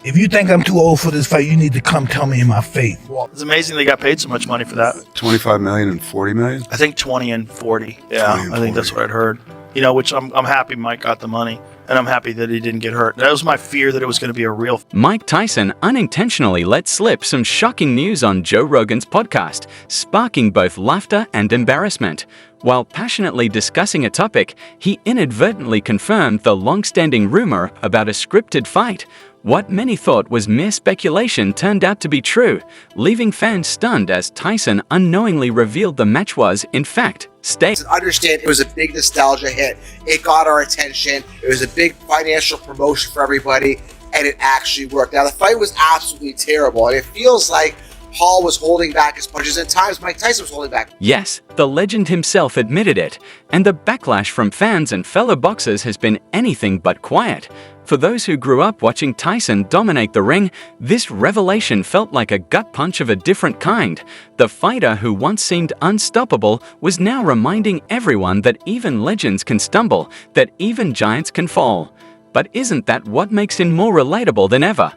If you think I'm too old for this fight, you need to come tell me in my face. It's amazing they got paid so much money for that. 25 million and 40 million? I think 20 and 40. Yeah, 20 and I think that's 40. what I'd heard. You know, which I'm happy Mike got the money, and I'm happy that he didn't get hurt. That was my fear, that it was going to be a real. Mike Tyson unintentionally let slip some shocking news on Joe Rogan's podcast, sparking both laughter and embarrassment. While passionately discussing a topic, he inadvertently confirmed the long-standing rumor about a scripted fight. What many thought was mere speculation turned out to be true, leaving fans stunned as Tyson unknowingly revealed the match was, in fact, staged. Understand it was a big nostalgia hit. It got our attention. It was a big financial promotion for everybody, and it actually worked. Now, the fight was absolutely terrible, and it feels like Paul was holding back his punches. At times, Mike Tyson was holding back. Yes, the legend himself admitted it, and the backlash from fans and fellow boxers has been anything but quiet. For those who grew up watching Tyson dominate the ring, this revelation felt like a gut punch of a different kind. The fighter who once seemed unstoppable was now reminding everyone that even legends can stumble, that even giants can fall. But isn't that what makes him more relatable than ever?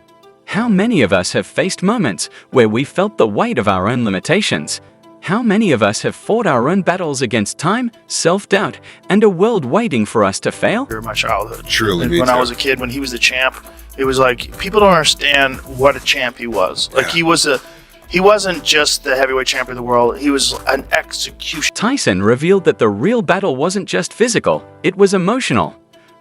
How many of us have faced moments where we felt the weight of our own limitations? How many of us have fought our own battles against time, self-doubt, and a world waiting for us to fail? During my childhood. Truly, And me when too. I was a kid, when he was the champ, it was like, people don't understand what a champ he was. Like, he wasn't just the heavyweight champion of the world, he was an execution. Tyson revealed that the real battle wasn't just physical, it was emotional.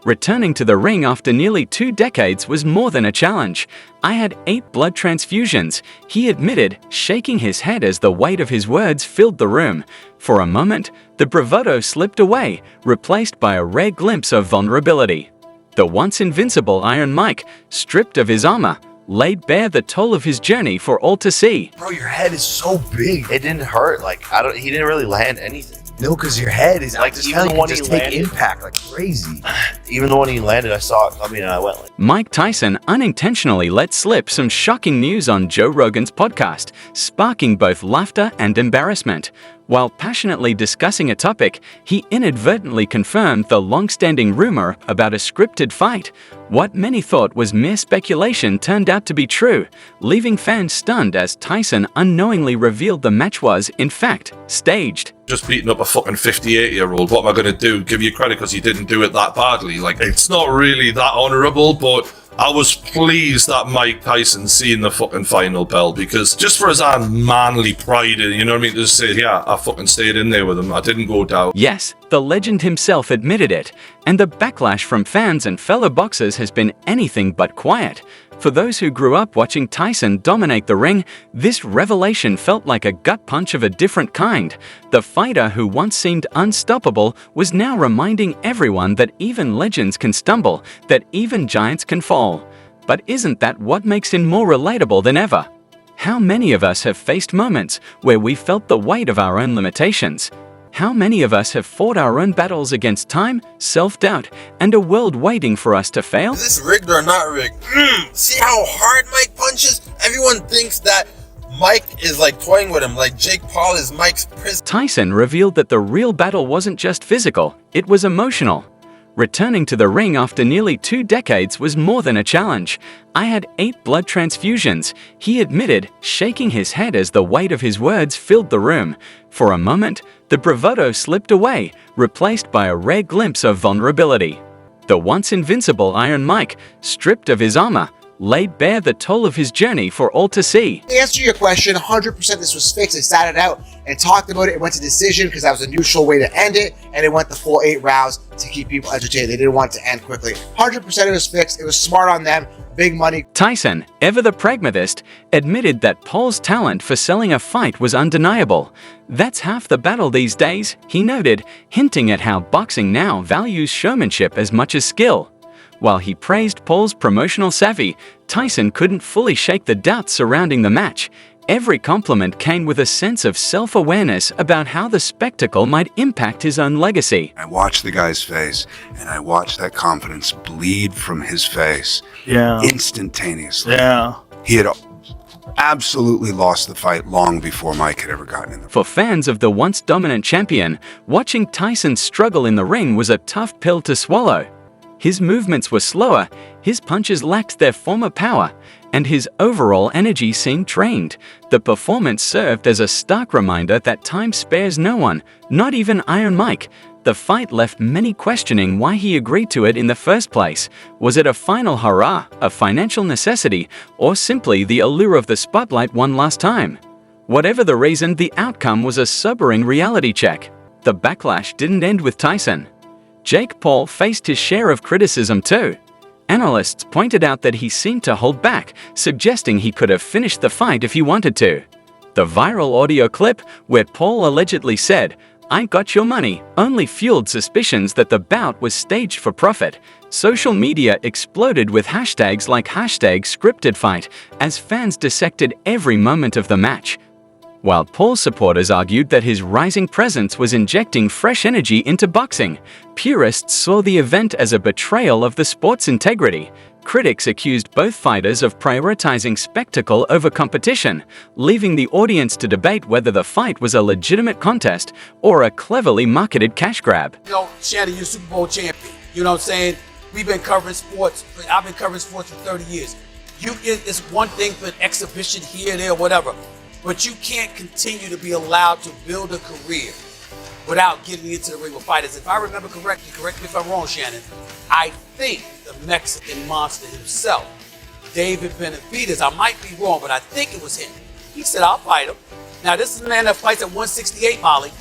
Returning to the ring after nearly 2 decades was more than a challenge. I had 8 blood transfusions, he admitted, shaking his head as the weight of his words filled the room. For a moment, the bravado slipped away, replaced by a rare glimpse of vulnerability. The once invincible Iron Mike, stripped of his armor, laid bare the toll of his journey for all to see. Bro, your head is so big. It didn't hurt. Like, he didn't really land anything. No, because your head is Like, just even telling the you one just he take landed- impact like crazy. Even the one he landed, I saw it coming and I went like. Mike Tyson unintentionally let slip some shocking news on Joe Rogan's podcast, sparking both laughter and embarrassment. While passionately discussing a topic, he inadvertently confirmed the long-standing rumor about a scripted fight. What many thought was mere speculation turned out to be true, leaving fans stunned as Tyson unknowingly revealed the match was, in fact, staged. Just beating up a fucking 58-year-old. What am I going to do? Give you credit because you didn't do it that badly? Like, it's not really that honourable, but I was pleased that Mike Tyson seen the fucking final bell, because just for his own manly pride, you know what I mean, to say, yeah, I fucking stayed in there with him. I didn't go down. Yes, the legend himself admitted it, and the backlash from fans and fellow boxers has been anything but quiet. For those who grew up watching Tyson dominate the ring, this revelation felt like a gut punch of a different kind. The fighter who once seemed unstoppable was now reminding everyone that even legends can stumble, that even giants can fall. But isn't that what makes him more relatable than ever? How many of us have faced moments where we felt the weight of our own limitations? How many of us have fought our own battles against time, self-doubt, and a world waiting for us to fail? Is this rigged or not rigged? See how hard Mike punches? Everyone thinks that Mike is like toying with him, like Jake Paul is Mike's prison. Tyson revealed that the real battle wasn't just physical, it was emotional. Returning to the ring after nearly 2 decades was more than a challenge. I had 8 blood transfusions, he admitted, shaking his head as the weight of his words filled the room. For a moment, the bravado slipped away, replaced by a rare glimpse of vulnerability. The once invincible Iron Mike, stripped of his armor, laid bare the toll of his journey for all to see. To answer your question, 100% this was fixed. They sat it out and talked about it. It went to decision because that was a neutral way to end it, and it went the full 8 rounds to keep people entertained. They didn't want it to end quickly. 100% it was fixed. It was smart on them. Big money. Tyson, ever the pragmatist, admitted that Paul's talent for selling a fight was undeniable. That's half the battle these days, he noted, hinting at how boxing now values showmanship as much as skill. While he praised Paul's promotional savvy, Tyson couldn't fully shake the doubts surrounding the match. Every compliment came with a sense of self-awareness about how the spectacle might impact his own legacy. I watched the guy's face, and I watched that confidence bleed from his face instantaneously. Yeah. He had absolutely lost the fight long before Mike had ever gotten in the For fans of the once dominant champion, watching Tyson struggle in the ring was a tough pill to swallow. His movements were slower, his punches lacked their former power, and his overall energy seemed drained. The performance served as a stark reminder that time spares no one, not even Iron Mike. The fight left many questioning why he agreed to it in the first place. Was it a final hurrah, a financial necessity, or simply the allure of the spotlight one last time? Whatever the reason, the outcome was a sobering reality check. The backlash didn't end with Tyson. Jake Paul faced his share of criticism too. Analysts pointed out that he seemed to hold back, suggesting he could have finished the fight if he wanted to. The viral audio clip, where Paul allegedly said, "I got your money," only fueled suspicions that the bout was staged for profit. Social media exploded with hashtags like #ScriptedFight as fans dissected every moment of the match. While Paul's supporters argued that his rising presence was injecting fresh energy into boxing, purists saw the event as a betrayal of the sport's integrity. Critics accused both fighters of prioritizing spectacle over competition, leaving the audience to debate whether the fight was a legitimate contest or a cleverly marketed cash grab. You know, Shannon, you're Super Bowl champion. You know what I'm saying? We've been covering sports. I've been covering sports for 30 years. It's one thing for an exhibition here, there, whatever. But you can't continue to be allowed to build a career without getting into the ring with fighters. If I remember correctly, correct me if I'm wrong, Shannon, I think the Mexican monster himself, David Benavidez, I might be wrong, but I think it was him. He said, "I'll fight him." Now, this is a man that fights at 168, Molly.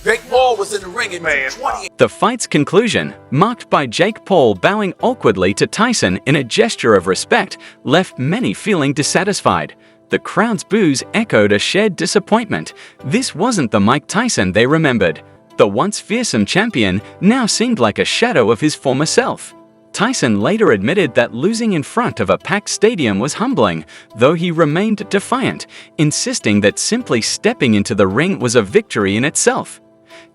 Jake Paul was in the ring at 228. The fight's conclusion, marked by Jake Paul bowing awkwardly to Tyson in a gesture of respect, left many feeling dissatisfied. The crowd's boos echoed a shared disappointment. This wasn't the Mike Tyson they remembered. The once fearsome champion now seemed like a shadow of his former self. Tyson later admitted that losing in front of a packed stadium was humbling, though he remained defiant, insisting that simply stepping into the ring was a victory in itself.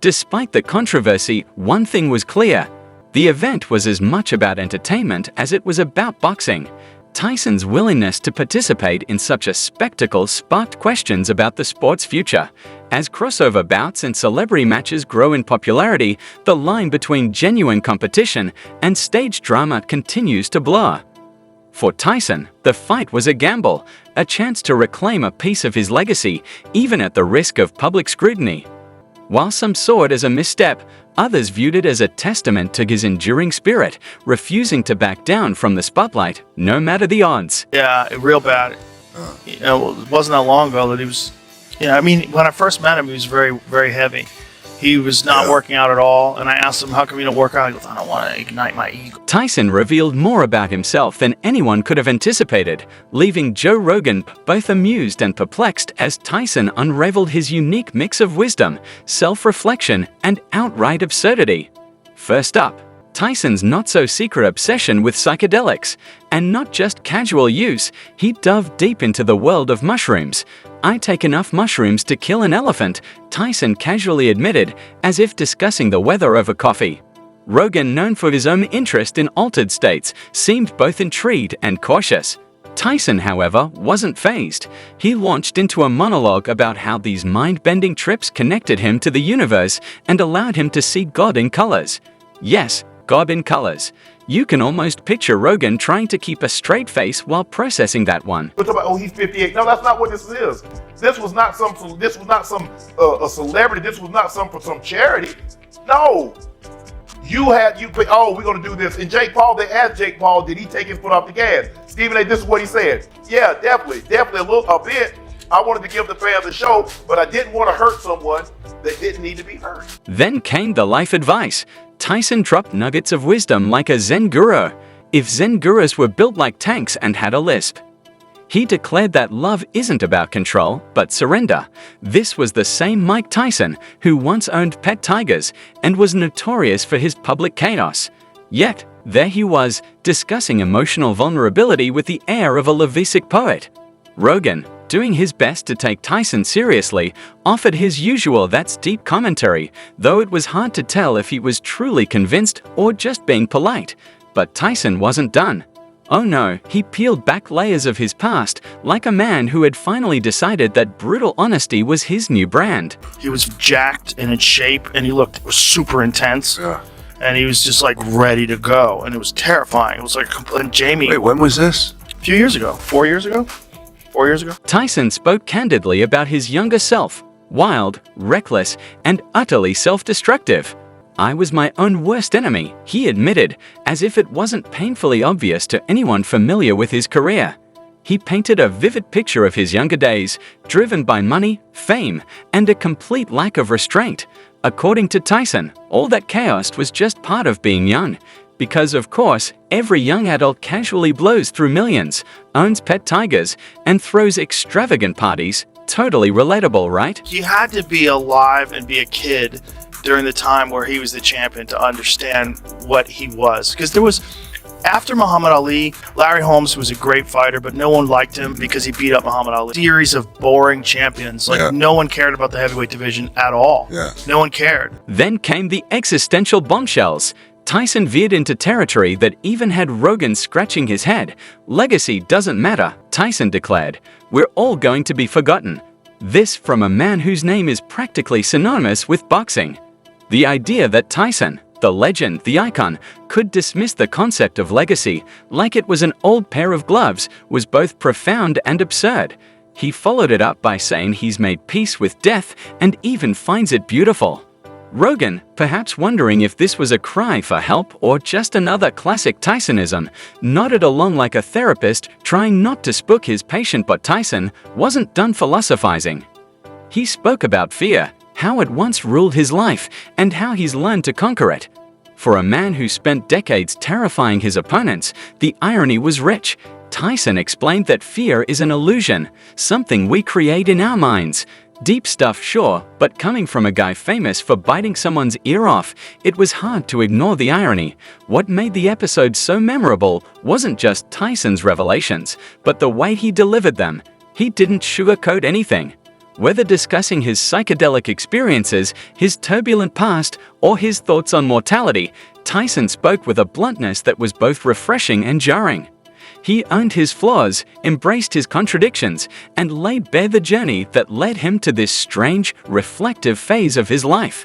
Despite the controversy, one thing was clear: the event was as much about entertainment as it was about boxing. Tyson's willingness to participate in such a spectacle sparked questions about the sport's future. As crossover bouts and celebrity matches grow in popularity, the line between genuine competition and stage drama continues to blur. For Tyson, the fight was a gamble, a chance to reclaim a piece of his legacy, even at the risk of public scrutiny. While some saw it as a misstep, others viewed it as a testament to his enduring spirit, refusing to back down from the spotlight, no matter the odds. Yeah, real bad. You know, it wasn't that long ago that he was. Yeah, I mean, when I first met him, he was very, very heavy. He was not working out at all, and I asked him, "How come you don't work out?" He goes, "I don't want to ignite my ego." Tyson revealed more about himself than anyone could have anticipated, leaving Joe Rogan both amused and perplexed as Tyson unraveled his unique mix of wisdom, self-reflection, and outright absurdity. First up, Tyson's not-so-secret obsession with psychedelics, and not just casual use. He dove deep into the world of mushrooms. "I take enough mushrooms to kill an elephant," Tyson casually admitted, as if discussing the weather over coffee. Rogan, known for his own interest in altered states, seemed both intrigued and cautious. Tyson, however, wasn't fazed. He launched into a monologue about how these mind-bending trips connected him to the universe and allowed him to see God in colors. Yes, God in colors. You can almost picture Rogan trying to keep a straight face while processing that one. We're talking about, oh, he's 58. No, that's not what this is. This was not some a celebrity. This was not for some charity. No. We're gonna do this. And Jake Paul, they asked Jake Paul, did he take his foot off the gas? Stephen A., this is what he said. Yeah, definitely a bit. I wanted to give the fans a show, but I didn't want to hurt someone that didn't need to be hurt. Then came the life advice. Tyson dropped nuggets of wisdom like a Zen guru, if Zen gurus were built like tanks and had a lisp. He declared that love isn't about control, but surrender. This was the same Mike Tyson who once owned pet tigers and was notorious for his public chaos. Yet, there he was, discussing emotional vulnerability with the air of a Levisic poet. Rogan, doing his best to take Tyson seriously, offered his usual "that's deep" commentary, though it was hard to tell if he was truly convinced or just being polite. But Tyson wasn't done. Oh no, he peeled back layers of his past, like a man who had finally decided that brutal honesty was his new brand. He was jacked and in shape, and he looked super intense. Yeah. and he was just like ready to go, and it was terrifying. It was like and Jamie. Wait, when was this? A few years ago. 4 years ago. 4 years ago. Tyson spoke candidly about his younger self, wild, reckless, and utterly self-destructive. I was my own worst enemy, he admitted, as if it wasn't painfully obvious to anyone familiar with his career. He painted a vivid picture of his younger days, driven by money, fame, and a complete lack of restraint. According to Tyson, all that chaos was just part of being young. Because, of course, every young adult casually blows through millions, owns pet tigers, and throws extravagant parties. Totally relatable, right? He had to be alive and be a kid during the time where he was the champion to understand what he was. Because there was, after Muhammad Ali, Larry Holmes was a great fighter, but no one liked him because he beat up Muhammad Ali. Series of boring champions. Like, no one cared about the heavyweight division at all. No one cared. Then came the existential Bombshells. Tyson veered into territory that even had Rogan scratching his head. Legacy doesn't matter, Tyson declared. We're all going to be forgotten. This from a man whose name is practically synonymous with boxing. The idea that Tyson, the legend, the icon, could dismiss the concept of legacy like it was an old pair of gloves was both profound and absurd. He followed it up by saying he's made peace with death and even finds it beautiful. Rogan, perhaps wondering if this was a cry for help or just another classic Tysonism, nodded along like a therapist trying not to spook his patient, but Tyson wasn't done philosophizing. He spoke about fear, how it once ruled his life, and how he's learned to conquer it. For a man who spent decades terrifying his opponents, the irony was rich. Tyson explained that fear is an illusion, something we create in our minds. Deep stuff, sure, but coming from a guy famous for biting someone's ear off, it was hard to ignore the irony. What made the episode so memorable wasn't just Tyson's revelations, but the way he delivered them. He didn't sugarcoat anything. Whether discussing his psychedelic experiences, his turbulent past, or his thoughts on mortality, Tyson spoke with a bluntness that was both refreshing and jarring. He owned his flaws, embraced his contradictions, and laid bare the journey that led him to this strange, reflective phase of his life.